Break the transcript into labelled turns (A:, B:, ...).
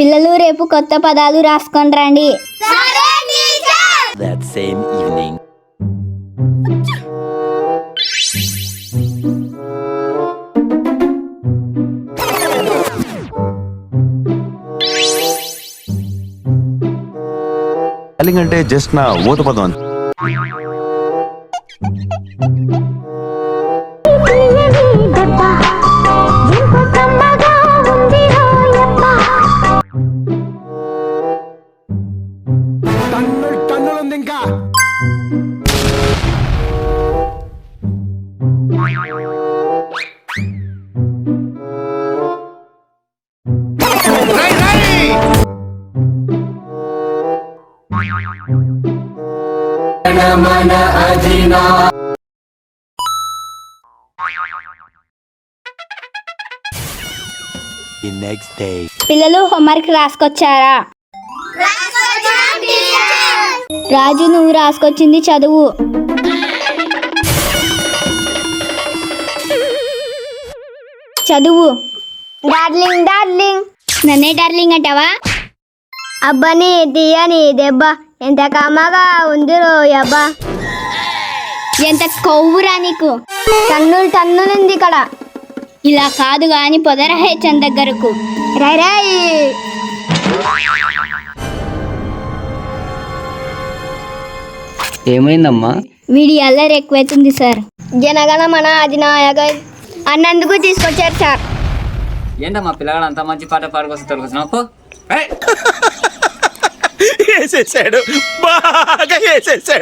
A: పిల్లలు రేపు కొత్త పదాలు రాసుకొని రండి.
B: That same evening.
C: అంటే జస్ట్ నా ఊత పదం అంతే.
D: టన్నులుంది ఇంకా.
B: The next day.
A: పిల్లలు హోంవర్క్ రాసుకొచ్చారా? రాజు నువ్వు రాసుకొచ్చింది చదువు. చదువు.
E: Darling darling.
A: నన్నే డార్లింగ్ అంటావా?
E: అబ్బని తీయని దెబ్బ ఎంత కమ్మగా ఉందిరో అబ్బా.
A: ఎంత కొవ్వురా నీకు.
E: టన్నులుంది ఇక్కడ.
A: ఇలా కాదు గాని పొదర హెచ్చన్ దగ్గరకు.
E: రై రై.
F: ఏమైందమ్మా?
A: వీడి అల్లరి ఎక్కువైతుంది సార్.
E: జనగణమన అధినాయక అన్నందుకు తీసుకొచ్చారు సార్.
F: ఏంటమ్మా పిల్లగాడు అంత మంచి పాట పాడుకొస్తే తొలగొచ్చినావు.
D: వేసేసాడు, బాగా వేసేసాడు.